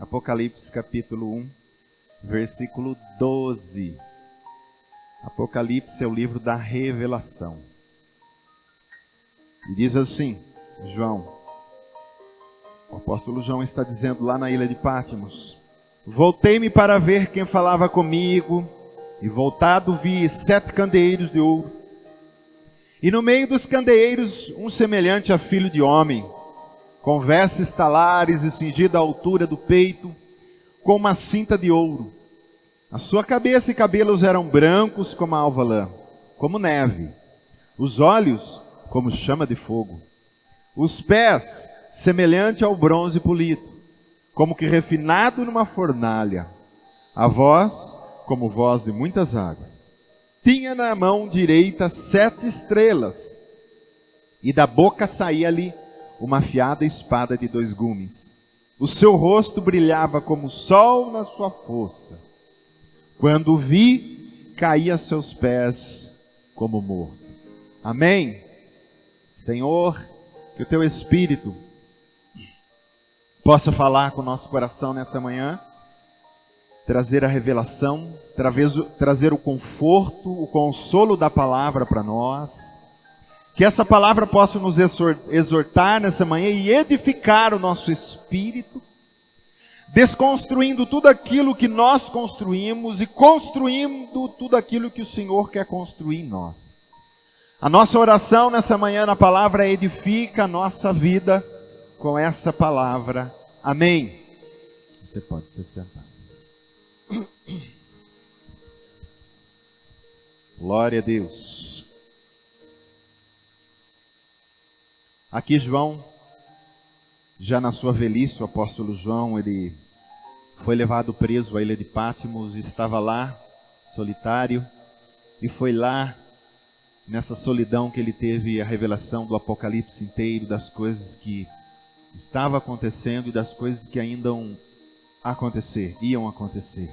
Apocalipse capítulo 1, versículo 12. Apocalipse é o livro da revelação. E diz assim, o apóstolo João está dizendo lá na ilha de Patmos: voltei-me para ver quem falava comigo, e voltado vi 7 candeeiros de ouro. E no meio dos candeeiros, um semelhante a filho de homem, com vestes talares e cingido à altura do peito, com uma cinta de ouro. A sua cabeça e cabelos eram brancos como a alva lã, como neve. Os olhos como chama de fogo. Os pés semelhante ao bronze polido, como que refinado numa fornalha. A voz como voz de muitas águas. Tinha na mão direita 7 estrelas, e da boca saía-lhe uma afiada espada de 2 gumes. O seu rosto brilhava como o sol na sua força. Quando o vi, caí a seus pés como morto. Amém? Senhor, que o teu Espírito possa falar com o nosso coração nessa manhã, trazer a revelação, trazer o conforto, o consolo da palavra para nós. Que essa palavra possa nos exortar nessa manhã e edificar o nosso espírito, desconstruindo tudo aquilo que nós construímos e construindo tudo aquilo que o Senhor quer construir em nós. A nossa oração nessa manhã na palavra edifica a nossa vida com essa palavra. Amém. Você pode se sentar. Glória a Deus. Aqui João, já na sua velhice, o apóstolo João, ele foi levado preso à ilha de Patmos e estava lá, solitário, e foi lá, nessa solidão, que ele teve a revelação do Apocalipse inteiro, das coisas que estavam acontecendo e das coisas que ainda iam acontecer.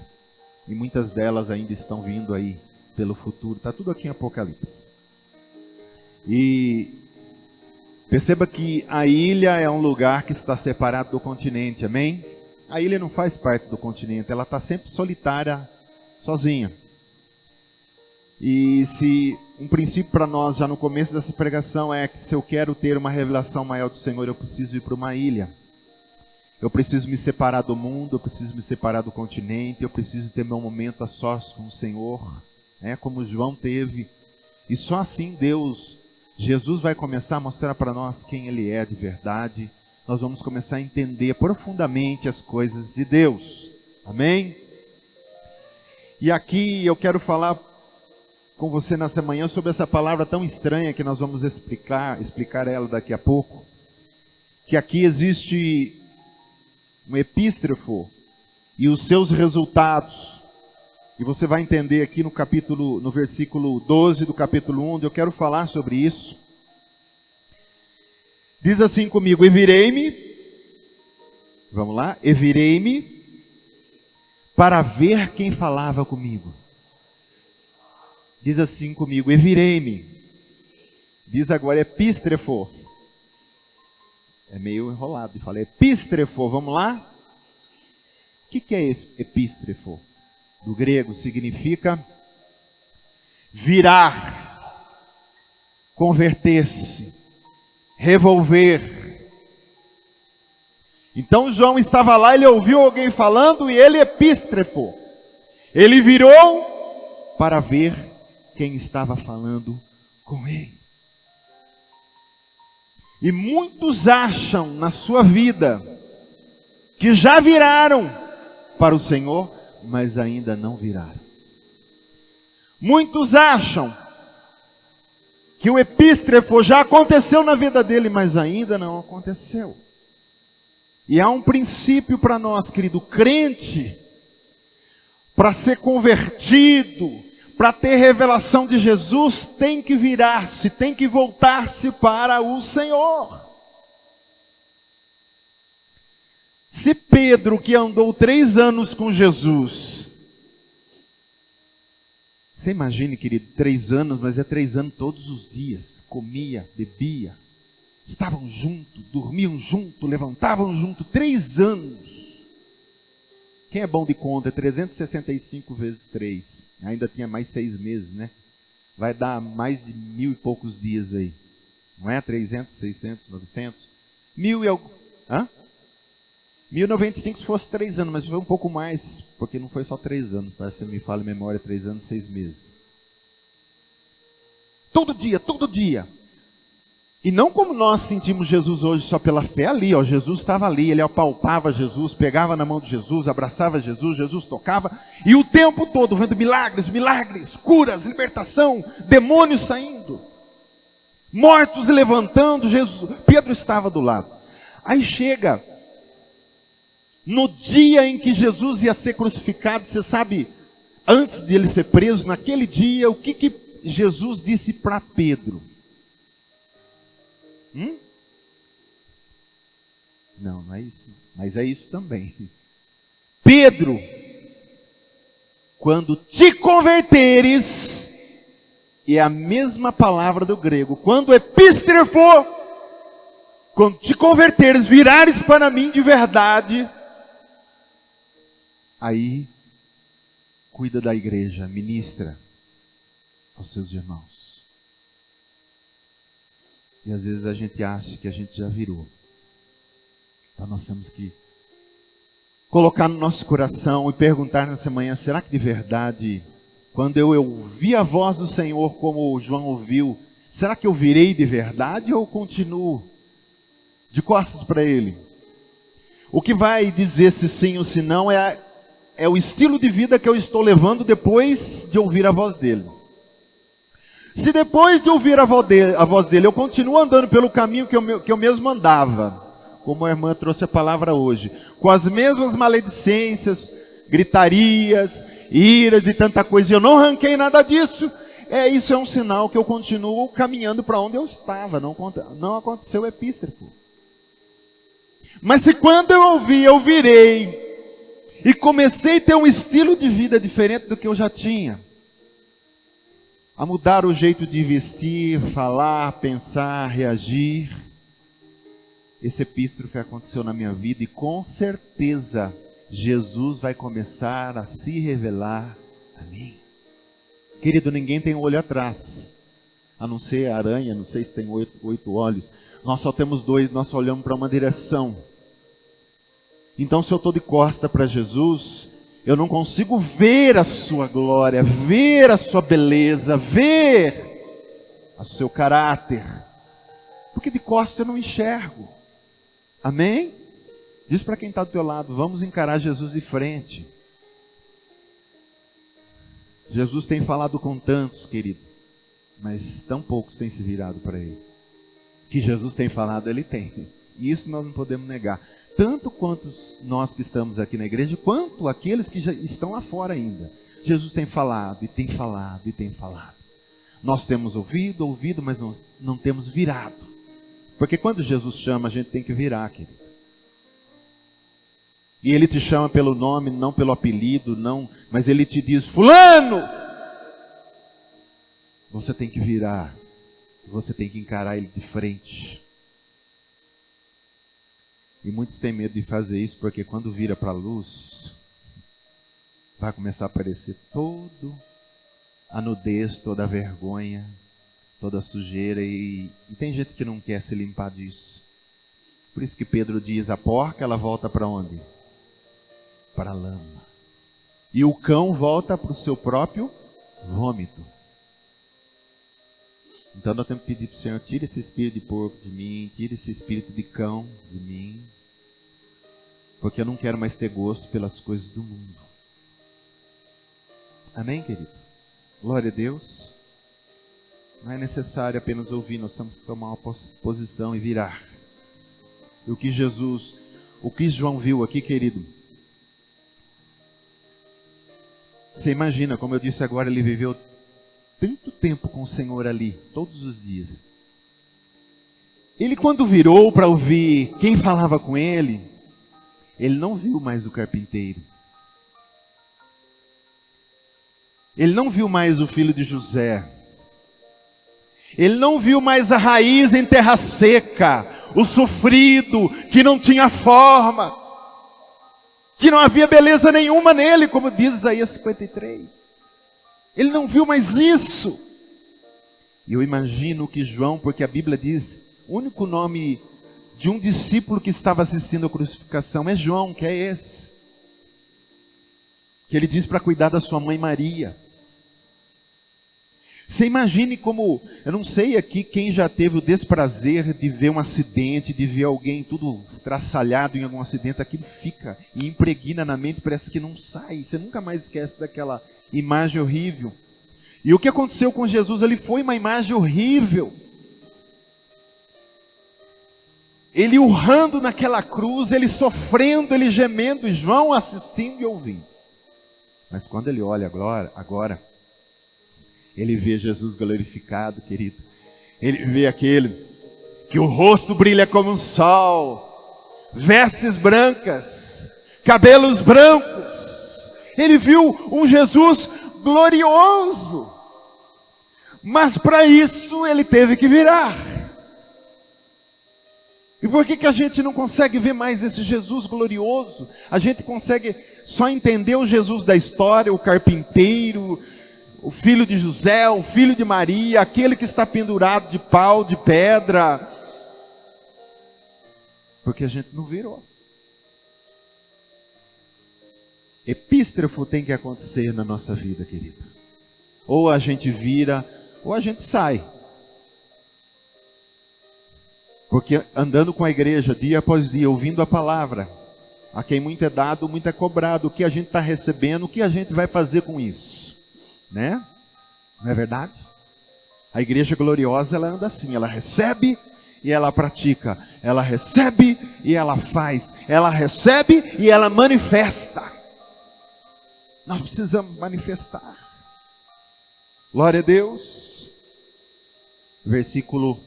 E muitas delas ainda estão vindo aí pelo futuro. Está tudo aqui em Apocalipse. E perceba que a ilha é um lugar que está separado do continente, amém? A ilha não faz parte do continente, ela está sempre solitária, sozinha. E se um princípio para nós, já no começo dessa pregação, é que se eu quero ter uma revelação maior do Senhor, eu preciso ir para uma ilha. Eu preciso me separar do mundo, eu preciso me separar do continente, eu preciso ter meu momento a sós com o Senhor, como João teve. E só assim Jesus vai começar a mostrar para nós quem Ele é de verdade. Nós vamos começar a entender profundamente as coisas de Deus. Amém? E aqui eu quero falar com você nessa manhã sobre essa palavra tão estranha que nós vamos explicar ela daqui a pouco. Que aqui existe um epístrafo e os seus resultados. E você vai entender aqui no versículo 12 do capítulo 1, onde eu quero falar sobre isso. Diz assim comigo: e virei-me, vamos lá, e virei-me para ver quem falava comigo. Diz assim comigo: e virei-me. Diz agora epístrefo. É meio enrolado de falar. Epístrefo, vamos lá? O que é esse epístrefo? Do grego significa virar, converter-se, revolver. Então João estava lá, ele ouviu alguém falando e ele epístrefo. Ele virou para ver quem estava falando com ele. E muitos acham na sua vida que já viraram para o Senhor, mas ainda não viraram. Muitos acham que o epístrefo já aconteceu na vida dele, mas ainda não aconteceu. E há um princípio para nós, querido crente, para ser convertido, para ter revelação de Jesus, tem que virar-se, tem que voltar-se para o Senhor. Se Pedro, que andou 3 anos com Jesus, você imagine, querido, 3 anos, mas é 3 anos todos os dias, comia, bebia, estavam juntos, dormiam juntos, levantavam juntos, 3 anos. Quem é bom de conta? É 365 vezes 3. Ainda tinha mais 6 meses, né? Vai dar mais de 1000 e poucos dias aí. Não é? 300, 600, 900? 1000 e algo. Hã? 1095 se fosse 3 anos, mas foi um pouco mais, porque não foi só 3 anos. Parece que me fala em memória, 3 anos, 6 meses. Todo dia, todo dia. E não como nós sentimos Jesus hoje só pela fé ali, ó. Jesus estava ali, ele apalpava Jesus, pegava na mão de Jesus, abraçava Jesus, Jesus tocava. E o tempo todo vendo milagres, milagres, curas, libertação, demônios saindo. Mortos levantando, Jesus, Pedro estava do lado. Aí chega no dia em que Jesus ia ser crucificado, você sabe, antes de ele ser preso, naquele dia, o que Jesus disse para Pedro? Não, não é isso, mas é isso também. Pedro, quando te converteres, e é a mesma palavra do grego, quando epístrefo, quando te converteres, virares para mim de verdade, aí cuida da igreja, ministra aos seus irmãos. E às vezes a gente acha que a gente já virou. Então nós temos que colocar no nosso coração e perguntar nessa manhã, será que de verdade, quando eu ouvi a voz do Senhor como João ouviu, será que eu virei de verdade ou continuo de costas para Ele? O que vai dizer se sim ou se não é o estilo de vida que eu estou levando depois de ouvir a voz dEle. Se depois de ouvir a voz dele, eu continuo andando pelo caminho que eu mesmo andava, como a irmã trouxe a palavra hoje, com as mesmas maledicências, gritarias, iras e tanta coisa, e eu não arranquei nada disso, isso é um sinal que eu continuo caminhando para onde eu estava, não aconteceu o epístrefo. Mas se quando eu ouvi, eu virei, e comecei a ter um estilo de vida diferente do que eu já tinha, a mudar o jeito de vestir, falar, pensar, reagir. Esse epístrofe aconteceu na minha vida e com certeza Jesus vai começar a se revelar a mim. Querido, ninguém tem um olho atrás, a não ser a aranha, não sei se tem 8 olhos. Nós só temos 2, nós só olhamos para uma direção. Então se eu estou de costa para Jesus, eu não consigo ver a sua glória, ver a sua beleza, ver o seu caráter. Porque de costas eu não enxergo. Amém? Diz para quem está do teu lado, vamos encarar Jesus de frente. Jesus tem falado com tantos, querido, mas tão poucos têm se virado para Ele. Que Jesus tem falado, Ele tem. E isso nós não podemos negar. Tanto quanto nós que estamos aqui na igreja, quanto aqueles que já estão lá fora ainda. Jesus tem falado, e tem falado, e tem falado. Nós temos ouvido, mas não temos virado. Porque quando Jesus chama, a gente tem que virar, querido. E Ele te chama pelo nome, não pelo apelido, não, mas Ele te diz, fulano! Você tem que virar. Você tem que encarar Ele de frente. E muitos têm medo de fazer isso, porque quando vira para a luz, vai começar a aparecer toda a nudez, toda a vergonha, toda a sujeira. E tem gente que não quer se limpar disso. Por isso que Pedro diz, a porca ela volta para onde? Para a lama. E o cão volta para o seu próprio vômito. Então nós temos que pedir para o Senhor, tira esse espírito de porco de mim, tira esse espírito de cão de mim, porque eu não quero mais ter gosto pelas coisas do mundo. Amém, querido? Glória a Deus. Não é necessário apenas ouvir, nós temos que tomar uma posição e virar. E o que João viu aqui, querido, você imagina, como eu disse agora, ele viveu tanto tempo com o Senhor ali, todos os dias. Ele quando virou para ouvir quem falava com ele não viu mais o carpinteiro. Ele não viu mais o filho de José. Ele não viu mais a raiz em terra seca, o sofrido, que não tinha forma. que não havia beleza nenhuma nele, como diz Isaías 53. Ele não viu mais isso. E eu imagino que João, porque a Bíblia diz, o único nome de um discípulo que estava assistindo a crucificação é João, que é esse. Que ele diz para cuidar da sua mãe Maria. Você imagine como, eu não sei aqui quem já teve o desprazer de ver um acidente, de ver alguém tudo traçalhado em algum acidente, aquilo fica e impregna na mente, parece que não sai, você nunca mais esquece daquela imagem horrível. E o que aconteceu com Jesus ali foi uma imagem horrível. Ele urrando naquela cruz, ele sofrendo, ele gemendo, e João assistindo e ouvindo. Mas quando ele olha agora, ele vê Jesus glorificado, querido. Ele vê aquele que o rosto brilha como um sol, vestes brancas, cabelos brancos. Ele viu um Jesus glorioso. Mas para isso ele teve que virar. E por que a gente não consegue ver mais esse Jesus glorioso? A gente consegue só entender o Jesus da história, o carpinteiro, o filho de José, o filho de Maria, aquele que está pendurado de pau, de pedra. Porque a gente não virou. Epístrofo tem que acontecer na nossa vida, querido. Ou a gente vira, ou a gente sai. Porque andando com a igreja dia após dia, ouvindo a palavra, a quem muito é dado, muito é cobrado. O que a gente está recebendo, o que a gente vai fazer com isso? Né? Não é verdade? A igreja gloriosa, ela anda assim, ela recebe e ela pratica, ela recebe e ela faz, ela recebe e ela manifesta. Nós precisamos manifestar. Glória a Deus. Versículo,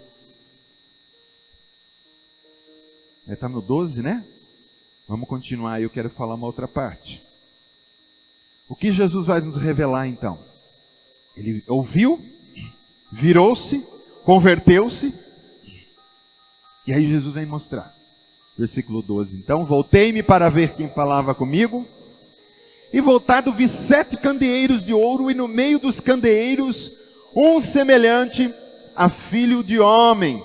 está no 12, né? Vamos continuar, eu quero falar uma outra parte. O que Jesus vai nos revelar então? Ele ouviu, virou-se, converteu-se, e aí Jesus vem mostrar. Versículo 12. Então voltei-me para ver quem falava comigo, e voltado vi 7 candeeiros de ouro, e no meio dos candeeiros, um semelhante a filho de homem.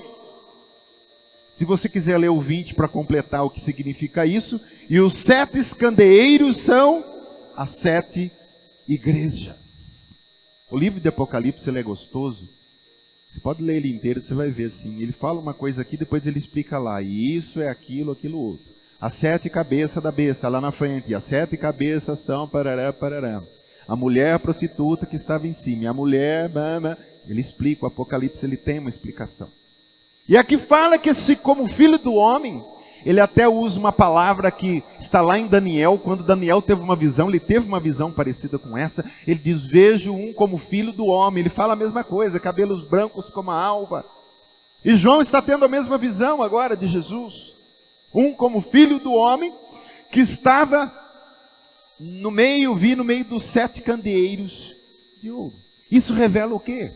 Se você quiser ler o 20 para completar o que significa isso, e os 7 candeeiros são as 7 igrejas. O livro de Apocalipse, ele é gostoso. Você pode ler ele inteiro, você vai ver assim. Ele fala uma coisa aqui, depois ele explica lá. E isso é aquilo, aquilo outro. As 7 cabeças da besta lá na frente. E as 7 cabeças são parará, parará. A mulher prostituta que estava em cima. E a mulher, ele explica. O Apocalipse, ele tem uma explicação. E aqui fala que esse, como filho do homem, ele até usa uma palavra que está lá em Daniel. Quando Daniel teve uma visão, ele teve uma visão parecida com essa. Ele diz, vejo um como filho do homem. Ele fala a mesma coisa, cabelos brancos como a alva. E João está tendo a mesma visão agora de Jesus. Um como filho do homem, que estava no meio, vi no meio dos 7 candeeiros de ouro. Isso revela o quê?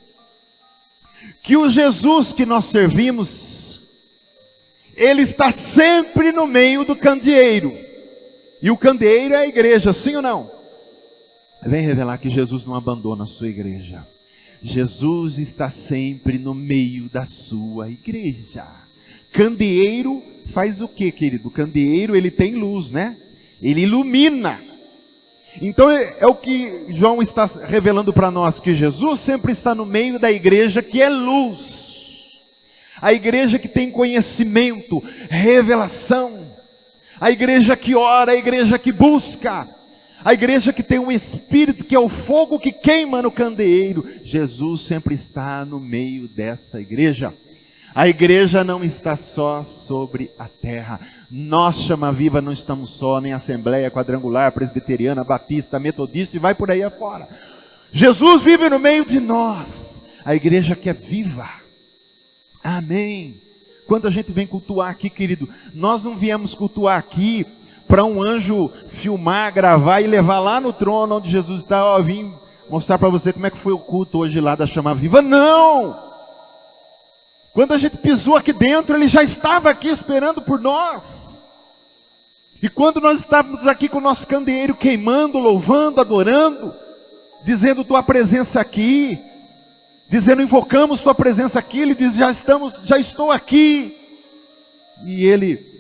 Que o Jesus que nós servimos, ele está sempre no meio do candeeiro. E o candeeiro é a igreja, sim ou não? Vem revelar que Jesus não abandona a sua igreja. Jesus está sempre no meio da sua igreja. Candeeiro faz o que, querido? O candeeiro, ele tem luz, né? Ele ilumina. Então é o que João está revelando para nós, que Jesus sempre está no meio da igreja que é luz. A igreja que tem conhecimento, revelação. A igreja que ora, a igreja que busca. A igreja que tem um espírito que é o fogo que queima no candeeiro. Jesus sempre está no meio dessa igreja. A igreja não está só sobre a terra. Nós, Chama Viva, não estamos só, nem Assembleia Quadrangular, Presbiteriana, Batista, Metodista e vai por aí afora. Jesus vive no meio de nós. A igreja que é viva. Amém. Quando a gente vem cultuar aqui, querido, nós não viemos cultuar aqui para um anjo filmar, gravar e levar lá no trono onde Jesus está. Ó, vim mostrar para você como é que foi o culto hoje lá da Chama Viva. Não! Quando a gente pisou aqui dentro, ele já estava aqui esperando por nós. E quando nós estávamos aqui com o nosso candeeiro queimando, louvando, adorando, dizendo tua presença aqui, dizendo invocamos tua presença aqui, ele diz já estou aqui. E ele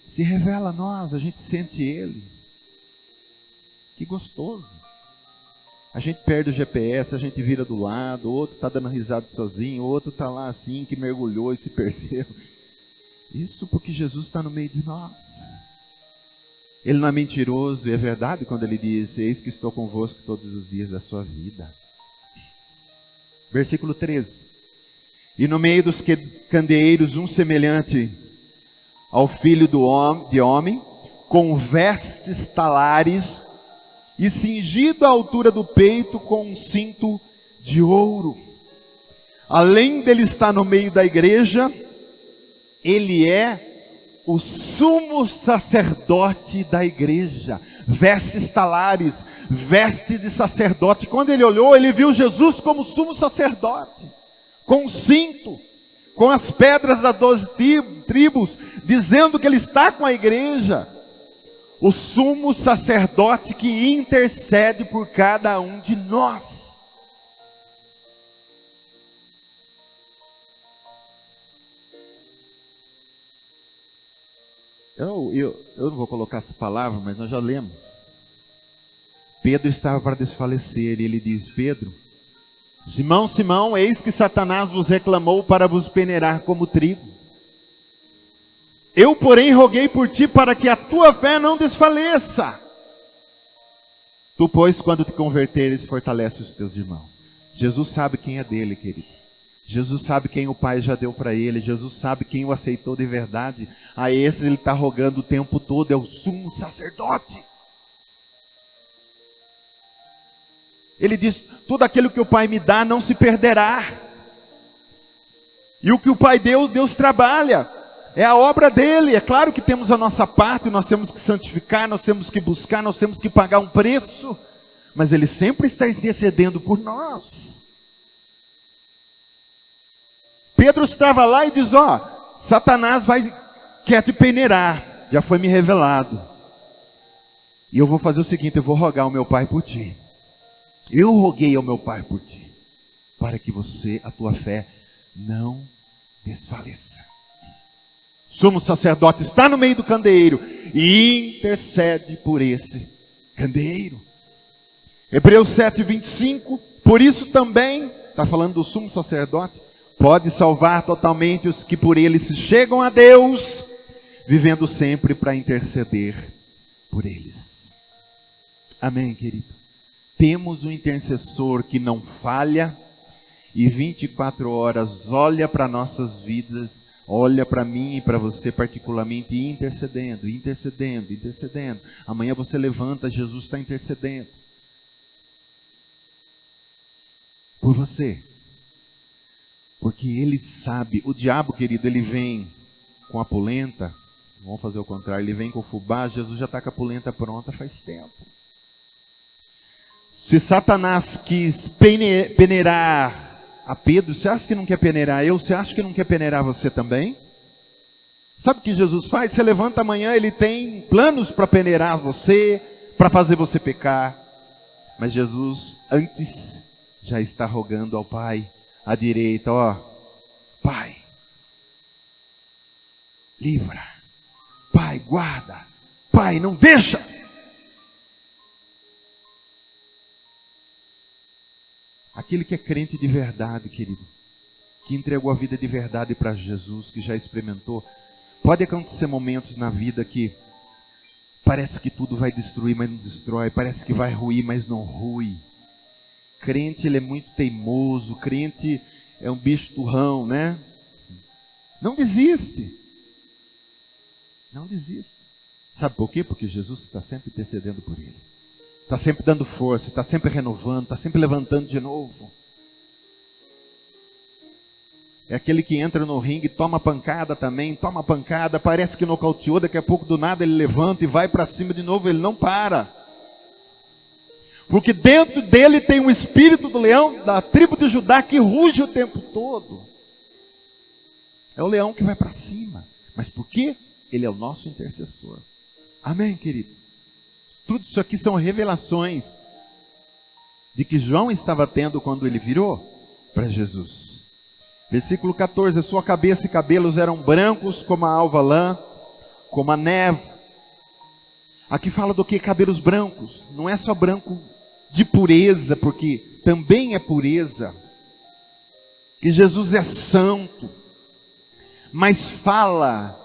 se revela a nós, a gente sente ele. Que gostoso. A gente perde o GPS, a gente vira do lado, o outro está dando risada sozinho, o outro está lá assim, que mergulhou e se perdeu. Isso porque Jesus está no meio de nós. Ele não é mentiroso, e é verdade quando ele diz, eis que estou convosco todos os dias da sua vida. Versículo 13. E no meio dos candeeiros, um semelhante ao filho de homem, com vestes talares, e cingido à altura do peito com um cinto de ouro. Além dele estar no meio da igreja, ele é o sumo sacerdote da igreja. Vestes talares, veste de sacerdote. Quando ele olhou, ele viu Jesus como sumo sacerdote, com um cinto, com as pedras das 12 tribos, dizendo que ele está com a igreja. O sumo sacerdote que intercede por cada um de nós. Eu não vou colocar essa palavra, mas nós já lemos. Pedro estava para desfalecer, e ele diz, Pedro, Simão, Simão, eis que Satanás vos reclamou para vos peneirar como trigo. Eu, porém, roguei por ti para que a tua fé não desfaleça. Tu, pois, quando te converteres, fortalece os teus irmãos. Jesus sabe quem é dele, querido. Jesus sabe quem o Pai já deu para ele. Jesus sabe quem o aceitou de verdade. A esse ele está rogando o tempo todo, é o sumo sacerdote. Ele diz, tudo aquilo que o Pai me dá não se perderá. E o que o Pai deu, Deus trabalha. É a obra dele. É claro que temos a nossa parte, nós temos que santificar, nós temos que buscar, nós temos que pagar um preço. Mas ele sempre está intercedendo por nós. Pedro estava lá e diz, Satanás quer te peneirar, já foi me revelado. E eu vou fazer o seguinte, eu vou rogar ao meu Pai por ti. Eu roguei ao meu Pai por ti, para que a tua fé não desfaleça. Sumo sacerdote está no meio do candeeiro e intercede por esse candeeiro. Hebreus 7:25, por isso também, está falando do sumo sacerdote, pode salvar totalmente os que por ele se chegam a Deus, vivendo sempre para interceder por eles. Amém, querido? Temos um intercessor que não falha e 24 horas olha para nossas vidas, olha para mim e para você particularmente, intercedendo, intercedendo, intercedendo. Amanhã você levanta, Jesus está intercedendo por você. Porque ele sabe, o diabo, querido, ele vem com a polenta, vamos fazer o contrário, ele vem com o fubá, Jesus já está com a polenta pronta faz tempo. Se Satanás quis peneirar a Pedro, você acha que não quer peneirar eu? Você acha que não quer peneirar você também? Sabe o que Jesus faz? Você levanta amanhã, ele tem planos para peneirar você, para fazer você pecar. Mas Jesus, antes, já está rogando ao Pai, à direita, Pai, livra, Pai, guarda, Pai, não deixa. Aquele que é crente de verdade, querido, que entregou a vida de verdade para Jesus, que já experimentou, pode acontecer momentos na vida que parece que tudo vai destruir, mas não destrói, parece que vai ruir, mas não rui. Crente, ele é muito teimoso, crente é um bicho turrão, né? Não desiste. Não desiste. Sabe por quê? Porque Jesus está sempre intercedendo por ele. Está sempre dando força, está sempre renovando, está sempre levantando de novo. É aquele que entra no ringue, toma pancada também, toma pancada, parece que nocauteou, daqui a pouco do nada ele levanta e vai para cima de novo, ele não para. Porque dentro dele tem um espírito do leão, da tribo de Judá, que ruge o tempo todo. É o leão que vai para cima. Mas por quê? Ele é o nosso intercessor. Amém, querido? Tudo isso aqui são revelações de que João estava tendo quando ele virou para Jesus. Versículo 14: a sua cabeça e cabelos eram brancos como a alva lã, como a neve. Aqui fala do que? Cabelos brancos. Não é só branco de pureza, porque também é pureza. Que Jesus é santo. Mas fala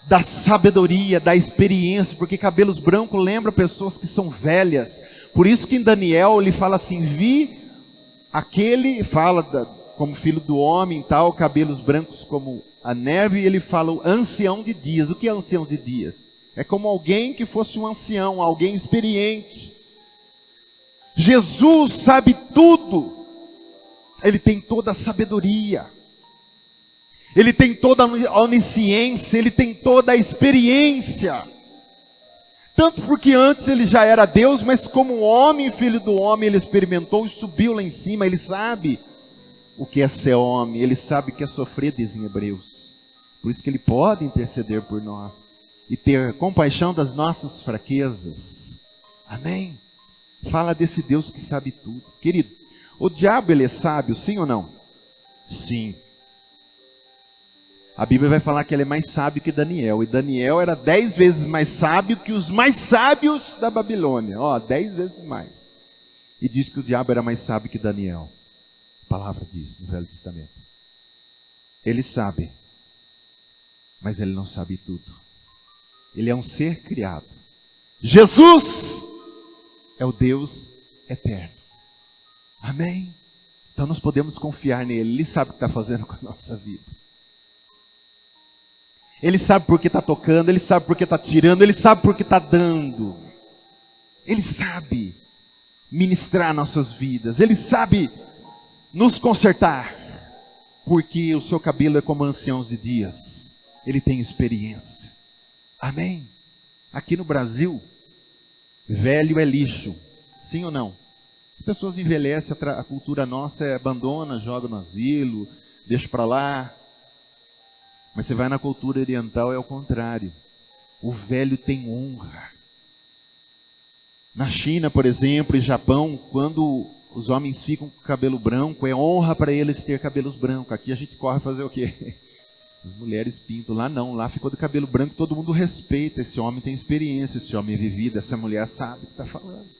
da sabedoria, da experiência, porque cabelos brancos lembra pessoas que são velhas. Por isso que em Daniel ele fala assim: vi aquele, fala como filho do homem e tal, cabelos brancos como a neve, e ele fala o ancião de dias. O que é ancião de dias? É como alguém que fosse um ancião, alguém experiente. Jesus sabe tudo. Ele tem toda a sabedoria. Ele tem toda a onisciência, ele tem toda a experiência. Tanto porque antes ele já era Deus, mas como homem, filho do homem, ele experimentou e subiu lá em cima. Ele sabe o que é ser homem, ele sabe o que é sofrer, diz em Hebreus. Por isso que ele pode interceder por nós e ter compaixão das nossas fraquezas. Amém? Fala desse Deus que sabe tudo. Querido, o diabo ele é sábio, sim ou não? Sim. A Bíblia vai falar que ele é mais sábio que Daniel. E Daniel era 10 vezes mais sábio que os mais sábios da Babilônia. 10 vezes mais. E diz que o diabo era mais sábio que Daniel. A palavra diz no Velho Testamento. Ele sabe, mas ele não sabe tudo. Ele é um ser criado. Jesus é o Deus eterno. Amém? Então nós podemos confiar nele. Ele sabe o que está fazendo com a nossa vida. Ele sabe por que está tocando, ele sabe por que está tirando, ele sabe por que está dando. Ele sabe ministrar nossas vidas, ele sabe nos consertar, porque o seu cabelo é como anciãos de dias, ele tem experiência. Amém? Aqui no Brasil, velho é lixo, sim ou não? As pessoas envelhecem, a cultura nossa abandona, joga no asilo, deixa para lá. Mas você vai na cultura oriental, é o contrário. O velho tem honra. Na China, por exemplo, e Japão, quando os homens ficam com cabelo branco, é honra para eles ter cabelos brancos. Aqui a gente corre fazer o quê? As mulheres pintam. Lá não, lá ficou de cabelo branco, todo mundo respeita. Esse homem tem experiência, esse homem é vivido, essa mulher sabe o que está falando.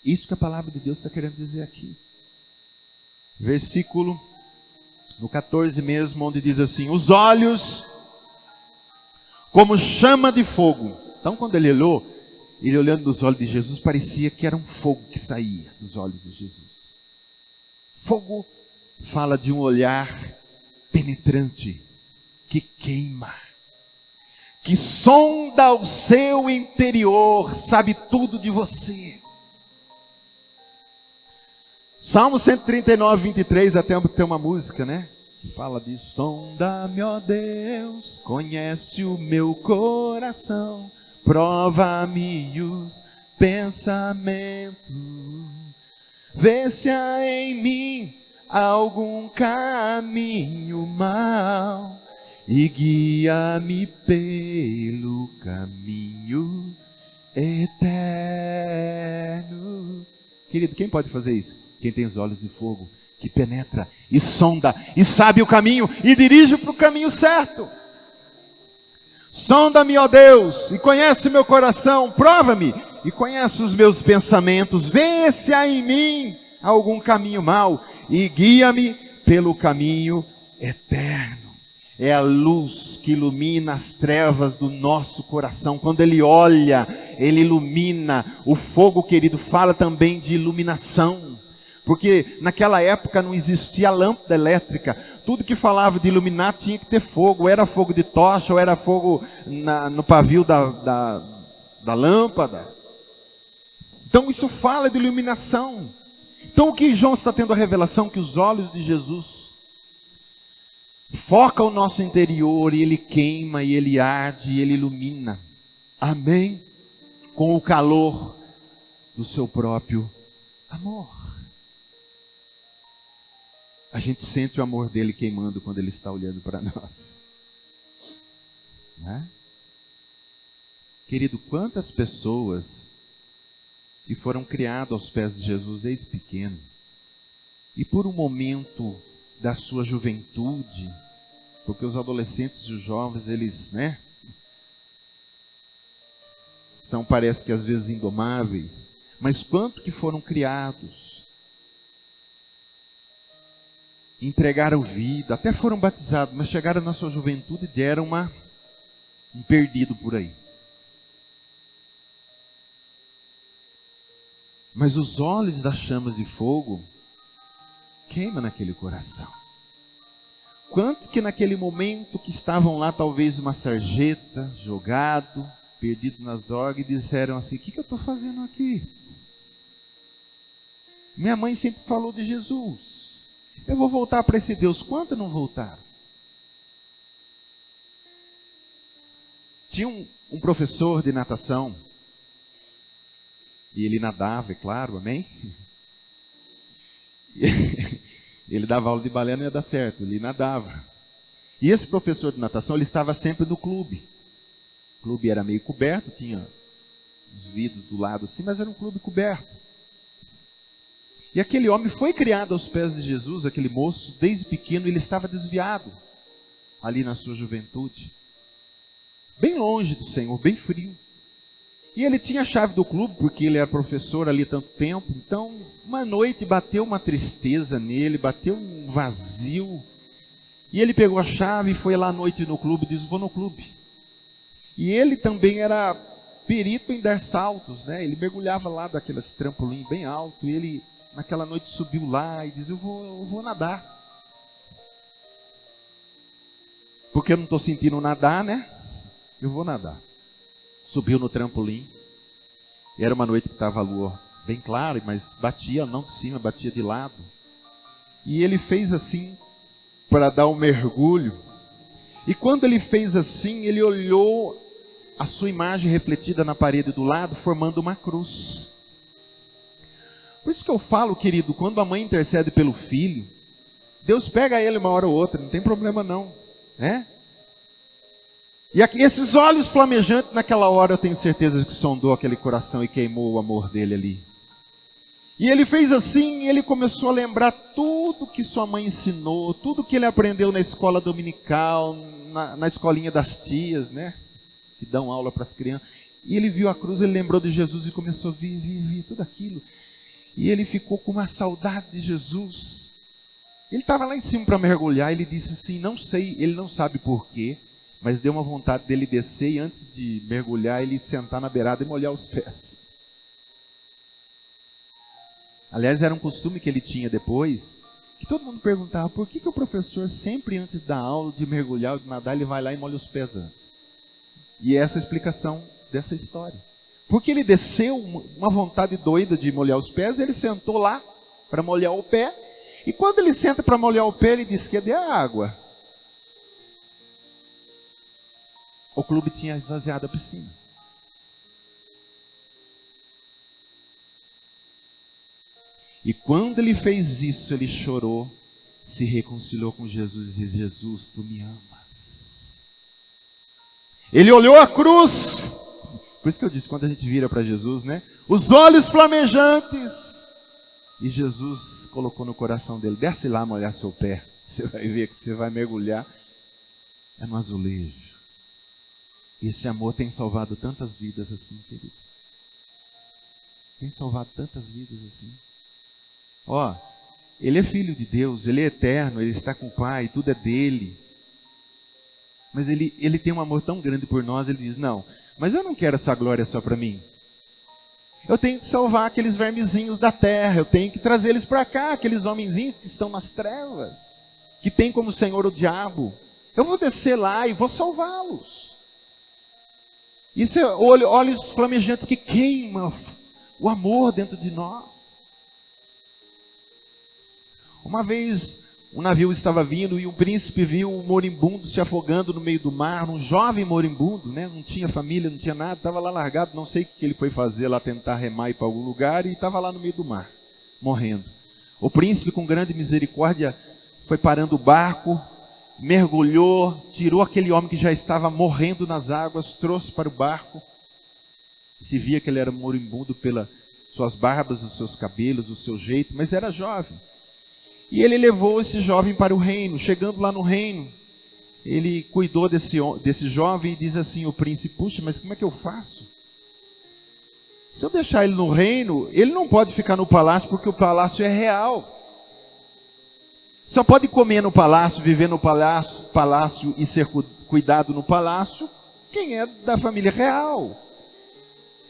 Isso que a palavra de Deus está querendo dizer aqui. Versículo no 14 mesmo, onde diz assim: os olhos como chama de fogo. Então quando ele olhou, ele olhando nos olhos de Jesus, parecia que era um fogo que saía dos olhos de Jesus. Fogo fala de um olhar penetrante, que queima, que sonda o seu interior, sabe tudo de você. Salmo 139, 23, até tem uma música, né? Que fala de sonda-me, ó Deus, conhece o meu coração, prova-me os pensamentos, vê se há em mim algum caminho mau e guia-me pelo caminho eterno. Querido, quem pode fazer isso? Quem tem os olhos de fogo, que penetra e sonda e sabe o caminho e dirige para o caminho certo. Sonda-me, ó Deus, e conhece meu coração, prova-me e conhece os meus pensamentos, vê se há em mim algum caminho mau e guia-me pelo caminho eterno. É a luz que ilumina as trevas do nosso coração. Quando ele olha, ele ilumina. O fogo, querido, fala também de iluminação. Porque naquela época não existia lâmpada elétrica. Tudo que falava de iluminar tinha que ter fogo. Ou era fogo de tocha, ou era fogo no pavio da lâmpada. Então isso fala de iluminação. Então o que João está tendo a revelação? Que os olhos de Jesus foca o nosso interior, e ele queima, e ele arde, e ele ilumina. Amém? Com o calor do seu próprio amor. A gente sente o amor dele queimando quando ele está olhando para nós. Né? Querido, quantas pessoas que foram criadas aos pés de Jesus desde pequeno, e por um momento da sua juventude, porque os adolescentes e os jovens, eles, são, parece que às vezes indomáveis, mas quanto que foram criados, entregaram vida, até foram batizados, mas chegaram na sua juventude e deram um perdido por aí. Mas os olhos das chamas de fogo queimam naquele coração. Quantos que naquele momento que estavam lá, talvez uma sarjeta, jogado, perdido nas drogas, e disseram assim: o que eu estou fazendo aqui? Minha mãe sempre falou de Jesus. Eu vou voltar para esse Deus. Quantos não voltaram? Tinha um professor de natação, e ele nadava, é claro, amém? Ele dava aula de balé, não ia dar certo, ele nadava. E esse professor de natação, ele estava sempre no clube. O clube era meio coberto, tinha os vidros do lado assim, mas era um clube coberto. E aquele homem foi criado aos pés de Jesus, aquele moço, desde pequeno, ele estava desviado, ali na sua juventude. Bem longe do Senhor, bem frio. E ele tinha a chave do clube, porque ele era professor ali há tanto tempo. Então, uma noite bateu uma tristeza nele, bateu um vazio. E ele pegou a chave e foi lá à noite no clube e disse: vou no clube. E ele também era perito em dar saltos, né? Ele mergulhava lá daqueles trampolim bem alto. E ele, naquela noite, subiu lá e disse: eu vou nadar. Porque eu não estou sentindo nadar, né? Eu vou nadar. Subiu no trampolim. E era uma noite que estava a lua bem clara, mas batia não de cima, batia de lado. E ele fez assim para dar um mergulho. E quando ele fez assim, ele olhou a sua imagem refletida na parede do lado, formando uma cruz. Por isso que eu falo, querido, quando a mãe intercede pelo filho, Deus pega ele uma hora ou outra, não tem problema não, né? E aqui, esses olhos flamejantes, naquela hora eu tenho certeza que sondou aquele coração e queimou o amor dele ali. E ele fez assim, e ele começou a lembrar tudo que sua mãe ensinou, tudo que ele aprendeu na escola dominical, na escolinha das tias, né? Que dão aula para as crianças. E ele viu a cruz, ele lembrou de Jesus e começou a vir tudo aquilo. E ele ficou com uma saudade de Jesus. Ele estava lá em cima para mergulhar, ele disse assim, não sei, ele não sabe porquê, mas deu uma vontade dele descer e antes de mergulhar, ele sentar na beirada e molhar os pés. Aliás, era um costume que ele tinha depois, que todo mundo perguntava, por que o professor sempre antes da aula de mergulhar ou de nadar, ele vai lá e molha os pés antes? E essa é a explicação dessa história. Porque ele desceu, uma vontade doida de molhar os pés, ele sentou lá para molhar o pé, e quando ele senta para molhar o pé, ele diz, cadê a água? O clube tinha esvaziado a piscina. E quando ele fez isso, ele chorou, se reconciliou com Jesus e disse, Jesus, tu me amas. Ele olhou a cruz. Por isso que eu disse, quando a gente vira para Jesus, né? Os olhos flamejantes. E Jesus colocou no coração dele, desce lá molhar seu pé. Você vai ver que você vai mergulhar. É no azulejo. Esse amor tem salvado tantas vidas assim, querido. Tem salvado tantas vidas assim. Ó, ele é filho de Deus, ele é eterno, ele está com o Pai, tudo é dele. Mas ele tem um amor tão grande por nós, ele diz, não, mas eu não quero essa glória só para mim. Eu tenho que salvar aqueles vermezinhos da terra, eu tenho que trazer eles para cá, aqueles homenzinhos que estão nas trevas, que tem como senhor o diabo. Eu vou descer lá e vou salvá-los. Isso é olhos flamejantes que queimam o amor dentro de nós. Uma vez um navio estava vindo e um príncipe viu um moribundo se afogando no meio do mar, um jovem moribundo, né? Não tinha família, não tinha nada, estava lá largado, não sei o que ele foi fazer lá, tentar remar ir para algum lugar e estava lá no meio do mar, morrendo. O príncipe com grande misericórdia foi parando o barco, mergulhou, tirou aquele homem que já estava morrendo nas águas, trouxe para o barco Se via que ele era moribundo pelas suas barbas, os seus cabelos, o seu jeito, mas era jovem. E ele levou esse jovem para o reino. Chegando lá no reino, ele cuidou desse jovem e diz assim, o príncipe, puxa, mas como é que eu faço? Se eu deixar ele no reino, ele não pode ficar no palácio porque o palácio é real. Só pode comer no palácio, viver no palácio e ser cuidado no palácio quem é da família real.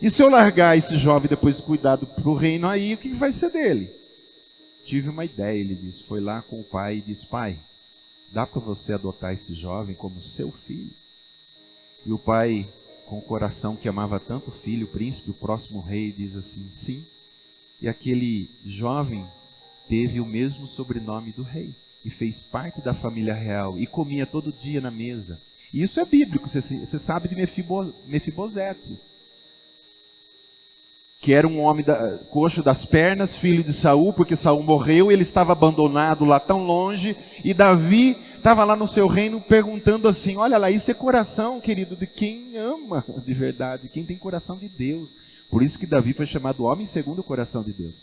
E se eu largar esse jovem depois de cuidado para o reino aí, o que vai ser dele? Tive uma ideia, ele disse, foi lá com o pai e disse, pai, dá para você adotar esse jovem como seu filho? E o pai, com o coração que amava tanto o filho, o príncipe, o próximo rei, diz assim, sim. E aquele jovem teve o mesmo sobrenome do rei e fez parte da família real e comia todo dia na mesa. E isso é bíblico, você sabe de Mefibosete, que era um homem coxo das pernas, filho de Saul, porque Saul morreu, ele estava abandonado lá tão longe, e Davi estava lá no seu reino perguntando assim, olha lá, isso é coração, querido, de quem ama de verdade, quem tem coração de Deus. Por isso que Davi foi chamado homem segundo o coração de Deus.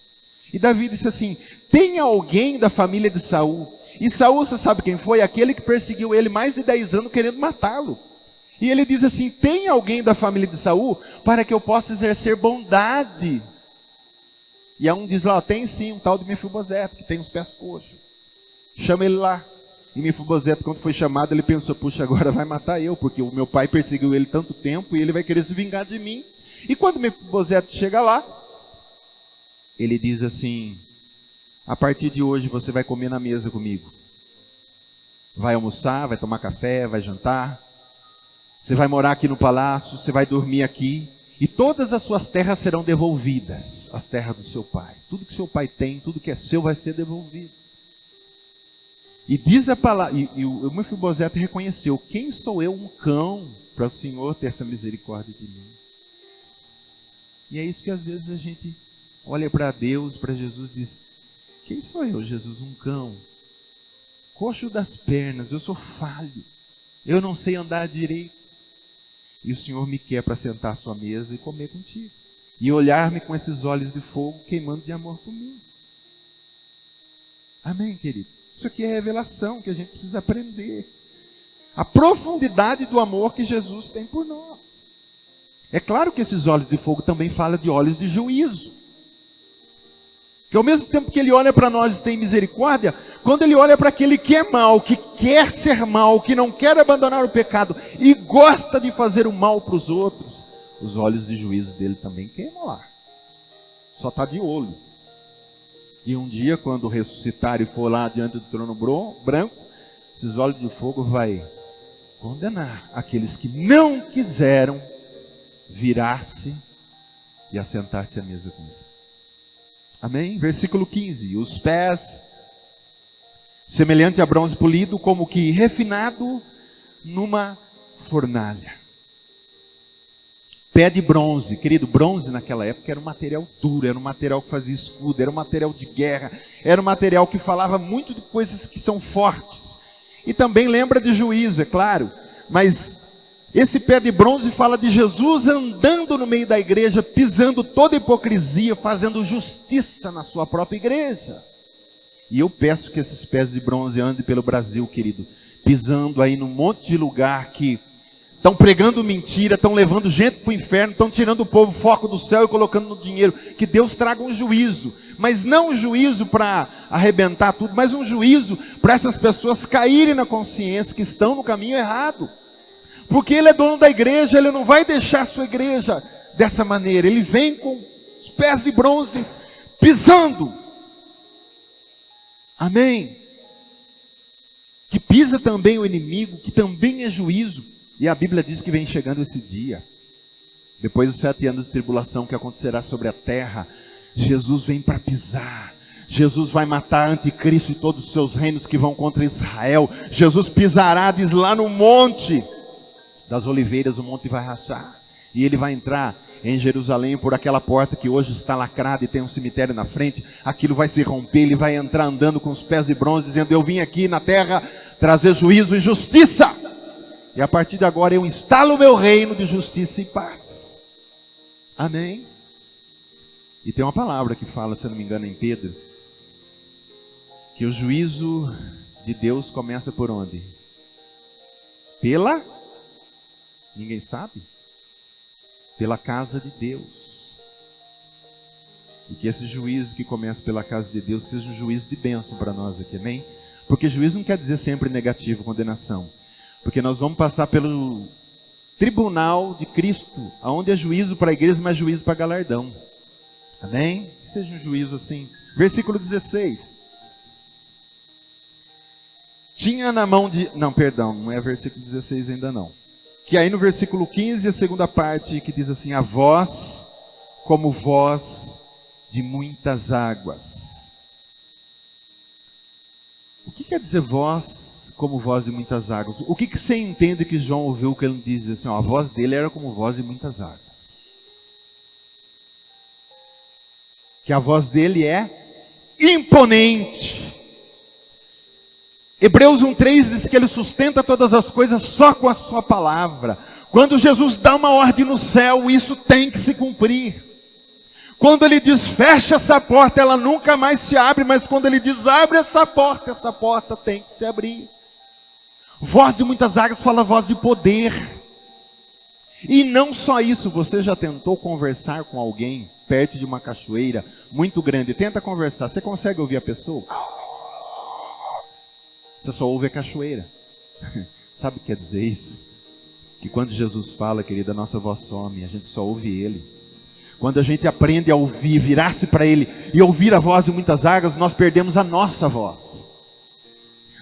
E Davi disse assim, tem alguém da família de Saul? E Saul, você sabe quem foi? Aquele que perseguiu ele mais de 10 anos querendo matá-lo. E ele diz assim, tem alguém da família de Saul para que eu possa exercer bondade? E a um diz lá, tem sim, um tal de Mefibosete, que tem os pés coxos. Chama ele lá. E Mefibosete, quando foi chamado, ele pensou, puxa, agora vai matar eu, porque o meu pai perseguiu ele tanto tempo e ele vai querer se vingar de mim. E quando Mefibosete chega lá, ele diz assim, a partir de hoje você vai comer na mesa comigo. Vai almoçar, vai tomar café, vai jantar. Você vai morar aqui no palácio, você vai dormir aqui, e todas as suas terras serão devolvidas, as terras do seu pai. Tudo que seu pai tem, tudo que é seu vai ser devolvido. E diz a palavra, e o Mefibosete reconheceu, quem sou eu, um cão, para o Senhor ter essa misericórdia de mim? E é isso que às vezes a gente olha para Deus, para Jesus e diz, quem sou eu, Jesus, um cão? Coxo das pernas, eu sou falho, eu não sei andar direito. E o Senhor me quer para sentar à sua mesa e comer contigo. E olhar-me com esses olhos de fogo queimando de amor comigo. Amém, querido? Isso aqui é revelação que a gente precisa aprender. A profundidade do amor que Jesus tem por nós. É claro que esses olhos de fogo também falam de olhos de juízo. Que ao mesmo tempo que ele olha para nós e tem misericórdia, quando ele olha para aquele que é mal, que quer ser mal, que não quer abandonar o pecado e gosta de fazer o mal para os outros, os olhos de juízo dele também queimam lá. Só está de olho. E um dia, quando ressuscitar e for lá diante do trono branco, esses olhos de fogo vai condenar aqueles que não quiseram virar-se e assentar-se à mesa com ele. Amém? Versículo 15. Os pés, semelhante a bronze polido, como que refinado numa fornalha. Pé de bronze. Querido, bronze naquela época era um material duro, era um material que fazia escudo, era um material de guerra, era um material que falava muito de coisas que são fortes. E também lembra de juízo, é claro, mas esse pé de bronze fala de Jesus andando no meio da igreja, pisando toda hipocrisia, fazendo justiça na sua própria igreja. E eu peço que esses pés de bronze andem pelo Brasil, querido, pisando aí num monte de lugar que estão pregando mentira, estão levando gente para o inferno, estão tirando o povo foco do céu e colocando no dinheiro. Que Deus traga um juízo, mas não um juízo para arrebentar tudo, mas um juízo para essas pessoas caírem na consciência que estão no caminho errado. Porque ele é dono da igreja, ele não vai deixar a sua igreja dessa maneira. Ele vem com os pés de bronze, pisando. Amém? Que pisa também o inimigo, que também é juízo. E a Bíblia diz que vem chegando esse dia. Depois dos 7 anos de tribulação que acontecerá sobre a terra, Jesus vem para pisar. Jesus vai matar anticristo e todos os seus reinos que vão contra Israel. Jesus pisará, diz lá no monte das oliveiras, o monte vai rachar, e ele vai entrar em Jerusalém por aquela porta que hoje está lacrada e tem um cemitério na frente. Aquilo vai se romper, ele vai entrar andando com os pés de bronze, dizendo, eu vim aqui na terra trazer juízo e justiça, e a partir de agora eu instalo o meu reino de justiça e paz. Amém? E tem uma palavra que fala, se eu não me engano, em Pedro, que o juízo de Deus começa por onde? Ninguém sabe? Pela casa de Deus. E que esse juízo que começa pela casa de Deus seja um juízo de bênção para nós aqui, amém? Porque juízo não quer dizer sempre negativo, condenação. Porque nós vamos passar pelo tribunal de Cristo, onde é juízo para a igreja, mas juízo para galardão. Amém? Que seja um juízo assim. Versículo 16. Tinha na mão de... Não, perdão, não é versículo 16 ainda não. Que aí no versículo 15, a segunda parte, que diz assim: a voz como voz de muitas águas. O que quer dizer voz como voz de muitas águas? O que você entende que João ouviu que ele diz assim, ó, a voz dele era como voz de muitas águas? Que a voz dele é imponente. Hebreus 1:3 diz que ele sustenta todas as coisas só com a sua palavra. Quando Jesus dá uma ordem no céu, isso tem que se cumprir. Quando ele diz, fecha essa porta, ela nunca mais se abre, mas quando ele diz, abre essa porta tem que se abrir. Voz de muitas águas fala voz de poder. E não só isso, você já tentou conversar com alguém perto de uma cachoeira muito grande? Tenta conversar, você consegue ouvir a pessoa? Você só ouve a cachoeira. Sabe o que quer dizer isso? Que quando Jesus fala, querida, a nossa voz some, a gente só ouve Ele. Quando a gente aprende a ouvir, virar-se para Ele e ouvir a voz de muitas águas, nós perdemos a nossa voz.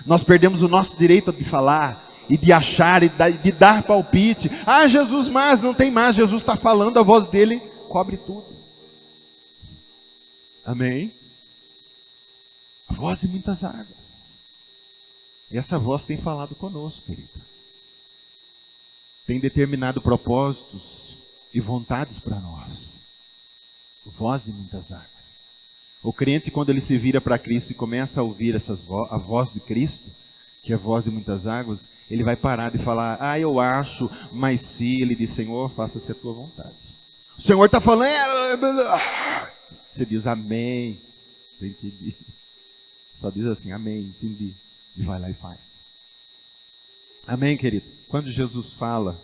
Nós perdemos o nosso direito de falar e de achar e de dar palpite. Ah, Jesus, mas não tem mais. Jesus está falando, a voz dele cobre tudo. Amém? A voz de muitas águas. E essa voz tem falado conosco, querida. Tem determinado propósitos e vontades para nós. Voz de muitas águas. O crente, quando ele se vira para Cristo e começa a ouvir a voz de Cristo, que é a voz de muitas águas, ele vai parar de falar, ah, eu acho, mas se, ele diz, Senhor, faça-se a tua vontade. O Senhor está falando, você diz, amém, eu entendi. Só diz assim, amém, entendi. E vai lá e faz. Amém, querido? Quando Jesus fala,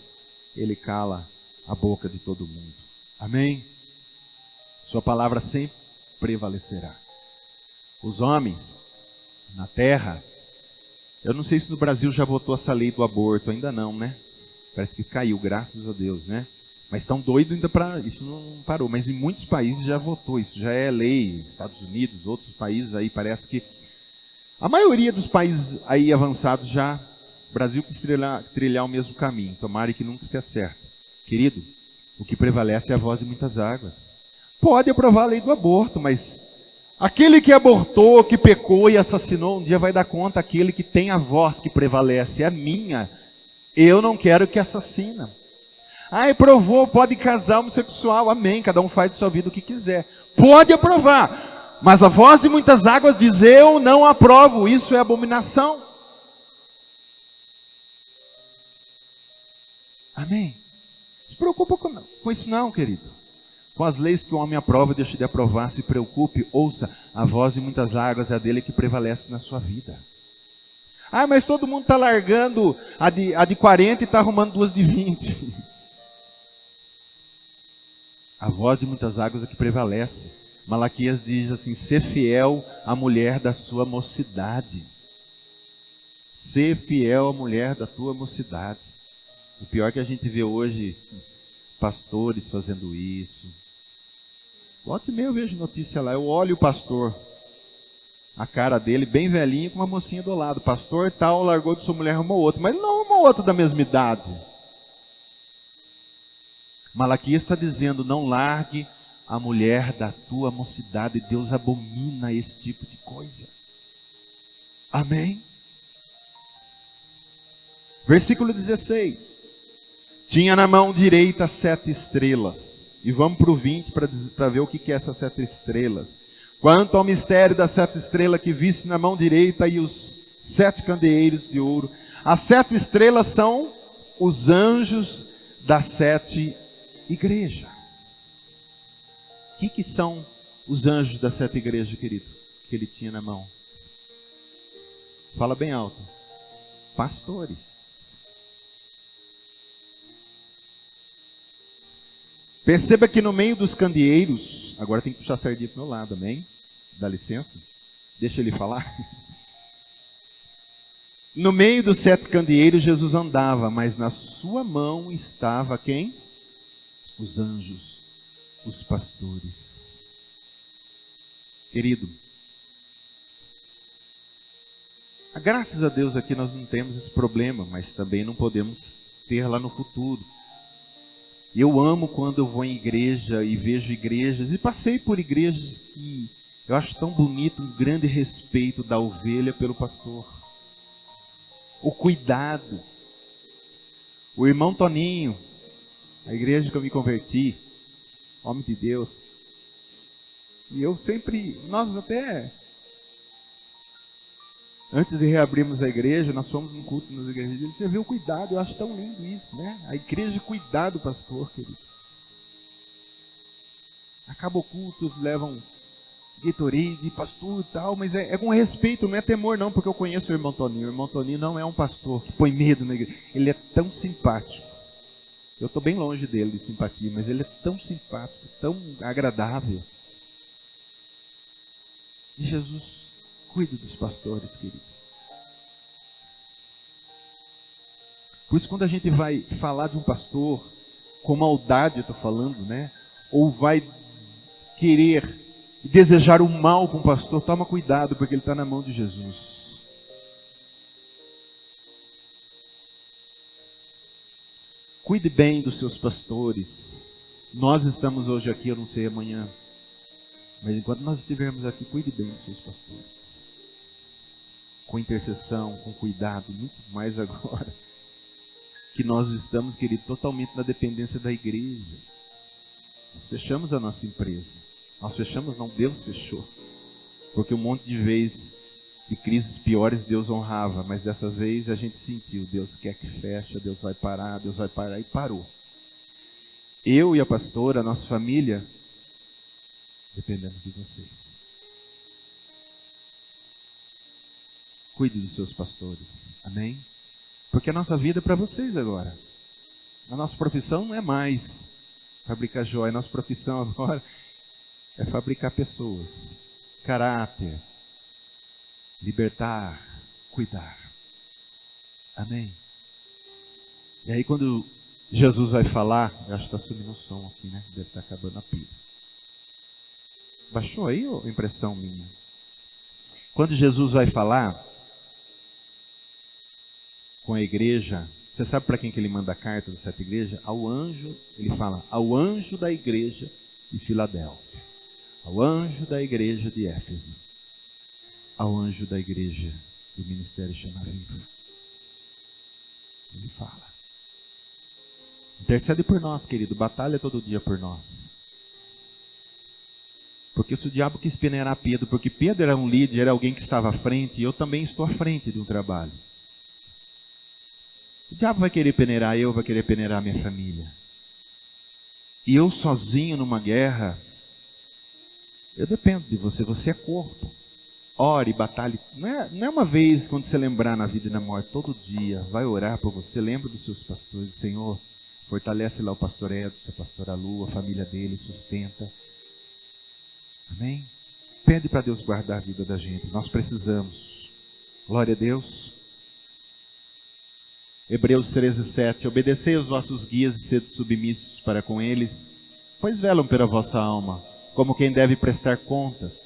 Ele cala a boca de todo mundo. Amém? Sua palavra sempre prevalecerá. Os homens na terra, eu não sei se no Brasil já votou essa lei do aborto, ainda não, né? Parece que caiu, graças a Deus, né? Mas estão doidos ainda para... Isso não parou, mas em muitos países já votou, isso já é lei. Estados Unidos, outros países aí, parece que... A maioria dos países aí avançados já... O Brasil quis trilhar o mesmo caminho, tomara que nunca se acerte. Querido, o que prevalece é a voz de muitas águas. Pode aprovar a lei do aborto, mas aquele que abortou, que pecou e assassinou, um dia vai dar conta, aquele que tem a voz que prevalece, é a minha. Eu não quero que assassina. Ah, aprovou, pode casar homossexual, amém, cada um faz de sua vida o que quiser. Pode aprovar, mas a voz de muitas águas diz, eu não aprovo, isso é abominação. Amém? Não se preocupa com isso não, querido. Com as leis que o homem aprova, deixe de aprovar, se preocupe, ouça, a voz de muitas águas é a dele que prevalece na sua vida. Ah, mas todo mundo está largando a de 40 e está arrumando duas de 20. A voz de muitas águas é que prevalece. Malaquias diz assim, ser fiel à mulher da sua mocidade. Ser fiel à mulher da tua mocidade. O pior que a gente vê hoje, pastores fazendo isso. Volta e meia eu vejo notícia lá, eu olho o pastor, a cara dele bem velhinho com uma mocinha do lado. Pastor tal, largou de sua mulher, arrumou outra, mas não arrumou outra da mesma idade. Malaquias está dizendo, não largue a mulher da tua mocidade. Deus abomina esse tipo de coisa. Amém? Versículo 16. Tinha na mão direita 7 estrelas. E vamos para o 20 para ver o que é essas 7 estrelas. Quanto ao mistério das 7 estrelas que viste na mão direita e os 7 candeeiros de ouro. As 7 estrelas são os anjos das 7 igrejas. O que são os anjos das 7 igrejas, querido? Que ele tinha na mão. Fala bem alto. Pastores. Perceba que no meio dos candeeiros, agora tem que puxar a sardinha para o meu lado, amém? Dá licença? Deixa ele falar. No meio dos 7 candeeiros Jesus andava, mas na sua mão estava quem? Os anjos, os pastores. Querido, graças a Deus aqui nós não temos esse problema, mas também não podemos ter lá no futuro. Eu amo quando eu vou em igreja e vejo igrejas, e passei por igrejas que eu acho tão bonito, um grande respeito da ovelha pelo pastor. O cuidado. O irmão Toninho, a igreja que eu me converti, homem de Deus. E eu sempre, nós até, antes de reabrirmos a igreja, nós fomos num culto nas igrejas. E você vê o cuidado, eu acho tão lindo isso, né? A igreja cuidar do pastor, querido. Acaba o culto, levam Gatorade, pastor e tal, mas é com respeito, não é temor não, porque eu conheço o irmão Toninho. O irmão Toninho não é um pastor que põe medo na igreja. Ele é tão simpático. Eu estou bem longe dele de simpatia, mas ele é tão simpático, tão agradável. E Jesus cuida dos pastores, querido. Por isso, quando a gente vai falar de um pastor, com maldade eu estou falando, né? Ou vai querer desejar o mal com o pastor, toma cuidado, porque ele está na mão de Jesus. Cuide bem dos seus pastores. Nós estamos hoje aqui, eu não sei amanhã, mas enquanto nós estivermos aqui, cuide bem dos seus pastores. Com intercessão, com cuidado, muito mais agora que nós estamos, querido, totalmente na dependência da igreja. Nós fechamos a nossa empresa. Nós fechamos, não, Deus fechou. Porque um monte de vezes, de crises piores, Deus honrava. Mas dessa vez a gente sentiu, Deus quer que feche, Deus vai parar, e parou. Eu e a pastora, a nossa família, dependemos de vocês. Cuide dos seus pastores, amém? Porque a nossa vida é para vocês agora. A nossa profissão não é mais fabricar joia, a nossa profissão agora é fabricar pessoas, caráter, libertar, cuidar. Amém? E aí quando Jesus vai falar, eu acho que está subindo o som aqui, né? Deve estar acabando a pilha. Baixou aí ou impressão minha? Quando Jesus vai falar com a igreja, você sabe para quem que ele manda a carta das 7 igrejas? Ao anjo, ele fala, ao anjo da igreja de Filadélfia. Ao anjo da igreja de Éfeso, ao anjo da igreja do Ministério Chama Viva. Ele fala. Intercede por nós, querido, batalha todo dia por nós. Porque se o diabo quis peneirar Pedro, porque Pedro era um líder, era alguém que estava à frente, e eu também estou à frente de um trabalho. O diabo vai querer peneirar eu, vai querer peneirar minha família. E eu sozinho numa guerra, eu dependo de você, você é corpo. Ore, batalhe. Não é uma vez quando você lembrar na vida e na morte, todo dia, vai orar por você, lembra dos seus pastores. Senhor, fortalece lá o pastor Edson, a pastora Lu, a família dele, sustenta. Amém? Pede para Deus guardar a vida da gente, nós precisamos. Glória a Deus. Hebreus 13:7. Obedecei aos vossos guias e sede submissos para com eles, pois velam pela vossa alma, como quem deve prestar contas,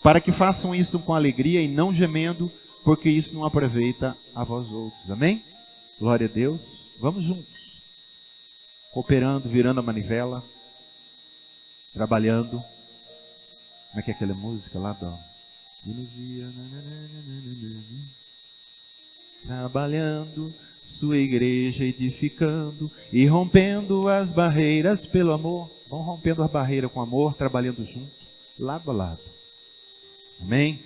para que façam isto com alegria e não gemendo, porque isso não aproveita a vós outros. Amém? Glória a Deus. Vamos juntos, cooperando, virando a manivela, trabalhando. Como é que é aquela música lá, Dó? Trabalhando, sua igreja edificando e rompendo as barreiras pelo amor. Vão rompendo as barreiras com amor, trabalhando junto, lado a lado. Amém?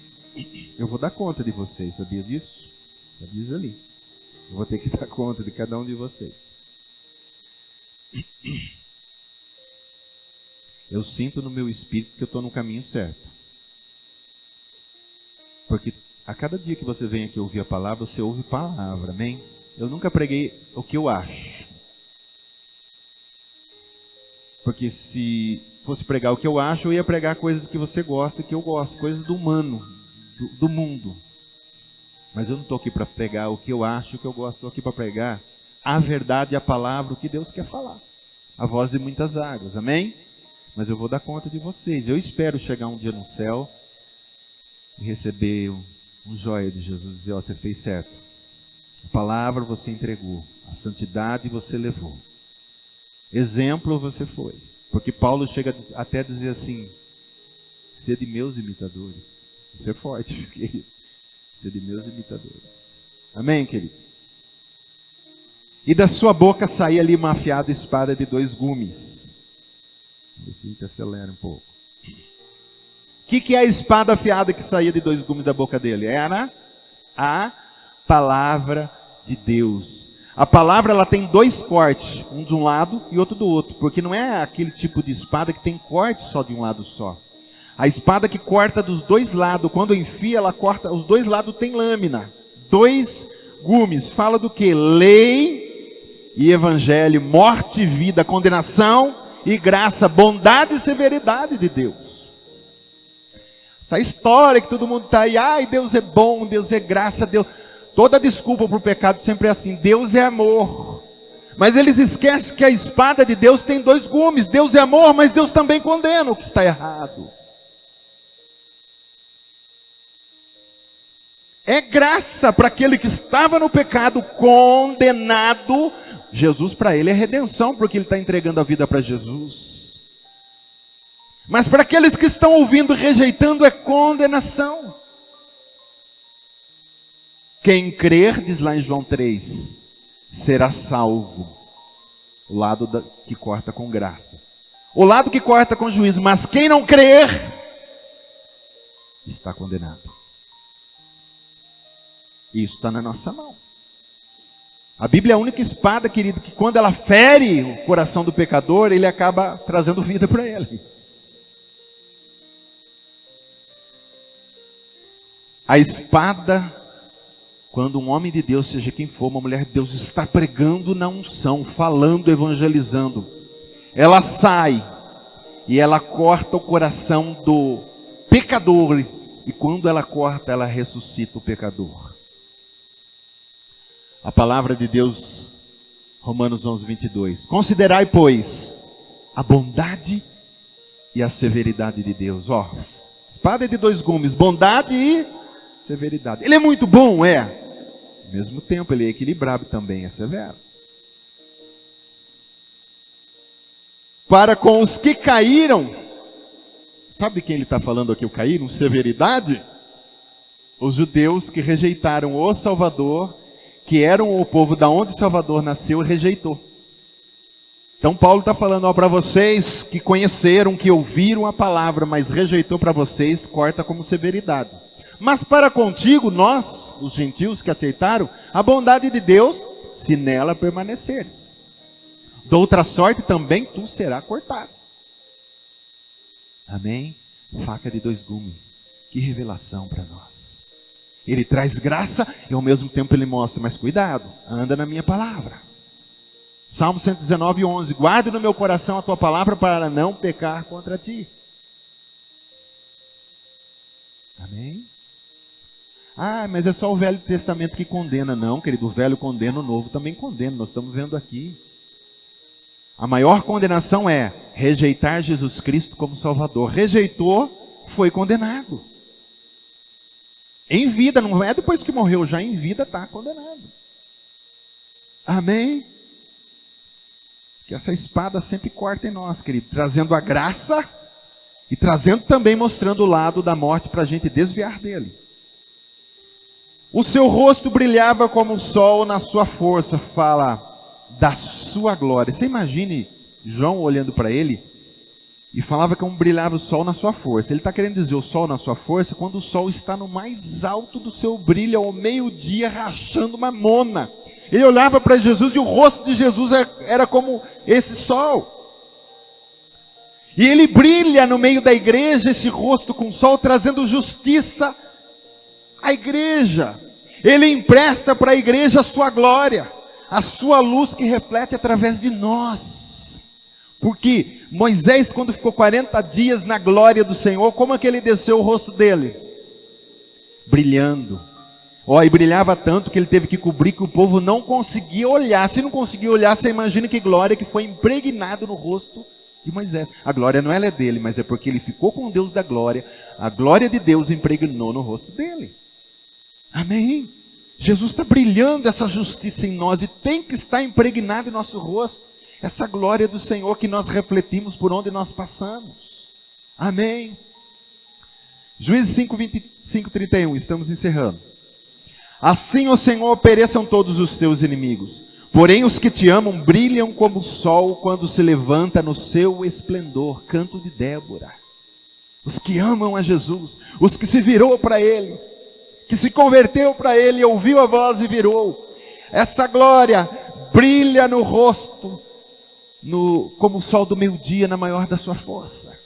Eu vou dar conta de vocês, sabia disso? Já diz ali. Eu vou ter que dar conta de cada um de vocês. eu sinto no meu espírito que eu estou no caminho certo. Porque a cada dia que você vem aqui ouvir a palavra, você ouve palavra, amém? Eu nunca preguei o que eu acho. Porque se fosse pregar o que eu acho, eu ia pregar coisas que você gosta e que eu gosto, coisas do humano, do mundo. Mas eu não estou aqui para pregar o que eu acho, o que eu gosto, estou aqui para pregar a verdade e a palavra, o que Deus quer falar. A voz de muitas águas, amém? Mas eu vou dar conta de vocês. Eu espero chegar um dia no céu e receber um joia de Jesus, dizer, ó, você fez certo. A palavra você entregou, a santidade você levou. Exemplo você foi. Porque Paulo chega até a dizer assim, sede meus imitadores. Isso é forte, querido. Sede meus imitadores. Amém, querido? E da sua boca saía ali uma afiada espada de 2 gumes. Vamos ver se a gente acelera um pouco. O que é a espada afiada que saía de 2 gumes da boca dele? Era a palavra de Deus. A palavra ela tem 2 cortes, um de um lado e outro do outro, porque não é aquele tipo de espada que tem corte só de um lado só. A espada que corta dos 2 lados, quando enfia, ela corta, os 2 lados tem lâmina. 2 gumes, fala do que? Lei e evangelho, morte e vida, condenação e graça, bondade e severidade de Deus. Essa história que todo mundo está aí, ai, Deus é bom, Deus é graça, Deus... Toda desculpa para o pecado sempre é assim, Deus é amor. Mas eles esquecem que a espada de Deus tem 2 gumes. Deus é amor, mas Deus também condena o que está errado. É graça para aquele que estava no pecado, condenado. Jesus para ele é redenção, porque ele está entregando a vida para Jesus. Mas para aqueles que estão ouvindo e rejeitando é condenação. Quem crer, diz lá em João 3, será salvo. O lado que corta com graça. O lado que corta com juízo. Mas quem não crer, está condenado. Isso está na nossa mão. A Bíblia é a única espada, querido, que quando ela fere o coração do pecador, ele acaba trazendo vida para ele. A espada, quando um homem de Deus, seja quem for, uma mulher de Deus, está pregando na unção, falando, evangelizando, ela sai e ela corta o coração do pecador, e quando ela corta, ela ressuscita o pecador. A palavra de Deus, Romanos 11, 22. Considerai, pois, a bondade e a severidade de Deus. Ó, espada de 2 gumes, bondade e severidade. Ele é muito bom, é. Ao mesmo tempo, ele é equilibrado também, é severo. Para com os que caíram, sabe de quem ele está falando aqui, o caíram? Severidade? Os judeus que rejeitaram o Salvador, que eram o povo da onde Salvador nasceu, rejeitou. Então Paulo está falando para vocês que conheceram, que ouviram a palavra, mas rejeitou, para vocês, corta como severidade. Mas para contigo, nós, os gentios que aceitaram, a bondade de Deus, se nela permaneceres. De outra sorte também tu será cortado. Amém? Faca de 2 gumes. Que revelação para nós. Ele traz graça e ao mesmo tempo ele mostra, mas cuidado, anda na minha palavra. Salmo 119, 11. Guarde no meu coração a tua palavra para não pecar contra ti. Amém? Ah, mas é só o Velho Testamento que condena. Não, querido, o Velho condena, o Novo também condena. Nós estamos vendo aqui. A maior condenação é rejeitar Jesus Cristo como Salvador. Rejeitou, foi condenado. Em vida, não é depois que morreu, já em vida está condenado. Amém? Que essa espada sempre corta em nós, querido, trazendo a graça e trazendo também, mostrando o lado da morte para a gente desviar dele. O seu rosto brilhava como o sol na sua força, fala da sua glória. Você imagine João olhando para ele e falava como brilhava o sol na sua força. Ele está querendo dizer o sol na sua força quando o sol está no mais alto do seu brilho, ao meio-dia, rachando uma mona. Ele olhava para Jesus e o rosto de Jesus era como esse sol. E ele brilha no meio da igreja, esse rosto com sol, trazendo justiça à igreja. Ele empresta para a igreja a sua glória, a sua luz que reflete através de nós. Porque Moisés, quando ficou 40 dias na glória do Senhor, como é que ele desceu o rosto dele? Brilhando. E brilhava tanto que ele teve que cobrir, que o povo não conseguia olhar. Se não conseguia olhar, você imagina que glória que foi impregnado no rosto de Moisés. A glória não é dele, mas é porque ele ficou com Deus da glória. A glória de Deus impregnou no rosto dele. Amém? Jesus está brilhando essa justiça em nós e tem que estar impregnado em nosso rosto. Essa glória do Senhor que nós refletimos por onde nós passamos. Amém? Juízes 5, 25, 31, estamos encerrando. Assim, ó Senhor, pereçam todos os teus inimigos. Porém, os que te amam brilham como o sol quando se levanta no seu esplendor. Canto de Débora. Os que amam a Jesus, os que se virou para Ele, que se converteu para Ele, ouviu a voz e virou. Essa glória brilha no rosto, como o sol do meio-dia na maior da sua força.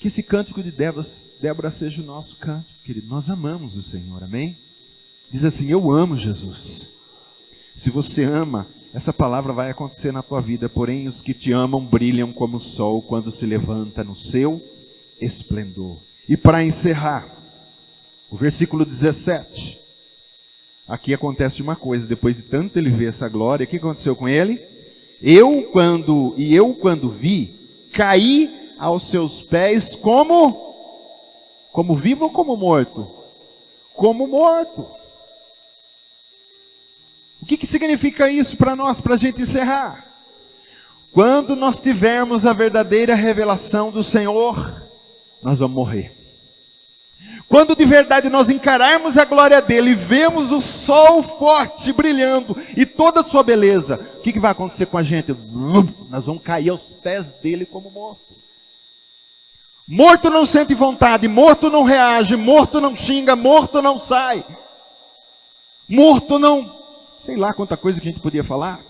Que esse cântico de Débora seja o nosso cântico, querido. Nós amamos o Senhor, amém? Diz assim: eu amo Jesus. Se você ama, essa palavra vai acontecer na tua vida. Porém, os que te amam brilham como o sol quando se levanta no seu esplendor. E para encerrar, o versículo 17. Aqui acontece uma coisa. Depois de tanto ele ver essa glória, o que aconteceu com ele? Eu quando vi, caí aos seus pés como vivo ou como morto? Como morto. O que significa isso para nós, para a gente encerrar? Quando nós tivermos a verdadeira revelação do Senhor, nós vamos morrer. Quando de verdade nós encararmos a glória dele e vemos o sol forte brilhando e toda a sua beleza, o que vai acontecer com a gente? Nós vamos cair aos pés dele como morto. Morto não sente vontade, morto não reage, morto não xinga, morto não sai. Morto não... sei lá quanta coisa que a gente podia falar.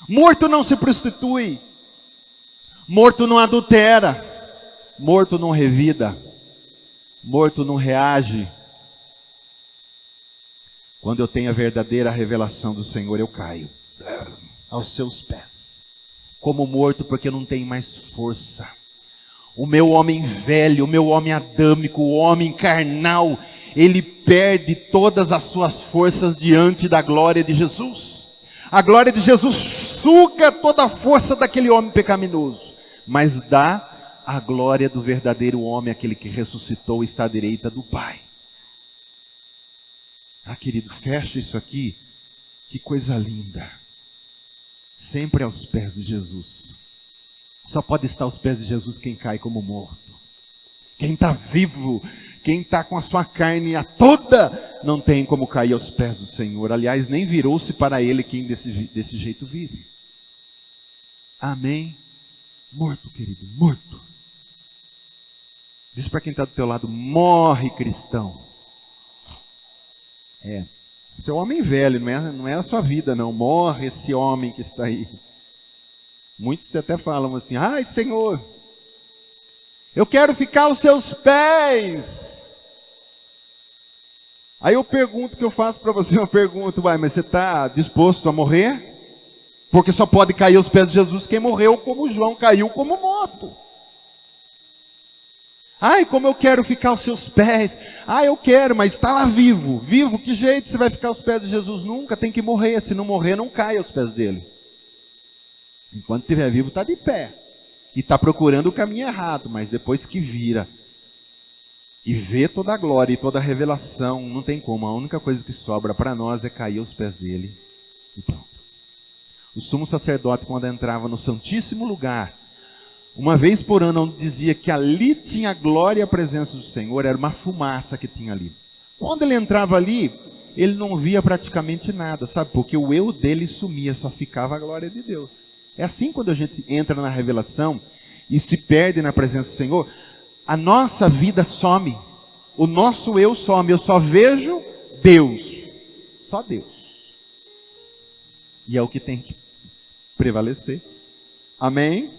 Morto não se prostitui. Morto não adultera. Morto não revida. Morto não reage. Quando eu tenho a verdadeira revelação do Senhor, eu caio aos seus pés. Como morto, porque não tem mais força. O meu homem velho, o meu homem adâmico, o homem carnal, ele perde todas as suas forças diante da glória de Jesus. A glória de Jesus suga toda a força daquele homem pecaminoso, mas dá a glória do verdadeiro homem, aquele que ressuscitou e está à direita do Pai. Querido, fecha isso aqui. Que coisa linda. Sempre aos pés de Jesus. Só pode estar aos pés de Jesus quem cai como morto. Quem está vivo, quem está com a sua carne a toda, não tem como cair aos pés do Senhor. Aliás, nem virou-se para Ele quem desse jeito vive. Amém? Morto, querido, morto. Diz para quem está do teu lado: morre, cristão. Seu homem velho, não é a sua vida não. Morre esse homem que está aí. Muitos até falam assim: ai, Senhor, eu quero ficar aos seus pés. Aí eu pergunto, que eu faço para você uma pergunta: mas você está disposto a morrer? Porque só pode cair aos pés de Jesus quem morreu como João caiu como morto. Ai, como eu quero ficar aos seus pés. Eu quero, mas está lá vivo. Vivo, que jeito você vai ficar aos pés de Jesus? Nunca, tem que morrer. Se não morrer, não cai aos pés dele. Enquanto estiver vivo, está de pé. E está procurando o caminho errado, mas depois que vira e vê toda a glória e toda a revelação, não tem como. A única coisa que sobra para nós é cair aos pés dele e pronto. O sumo sacerdote, quando entrava no Santíssimo Lugar, uma vez por ano, onde dizia que ali tinha a glória e a presença do Senhor, era uma fumaça que tinha ali. Quando ele entrava ali, ele não via praticamente nada, sabe? Porque o eu dele sumia, só ficava a glória de Deus. É assim quando a gente entra na revelação e se perde na presença do Senhor, a nossa vida some, o nosso eu some, eu só vejo Deus, só Deus. E é o que tem que prevalecer. Amém?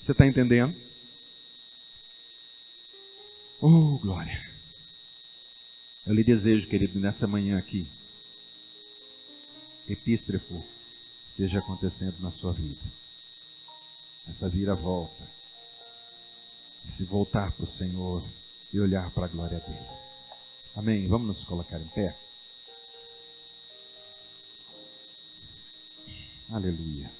Você está entendendo? Oh, glória. Eu lhe desejo, querido, nessa manhã aqui, epístrefo esteja acontecendo na sua vida. Essa vira-volta. Se voltar para o Senhor e olhar para a glória dele. Amém? Vamos nos colocar em pé? Aleluia.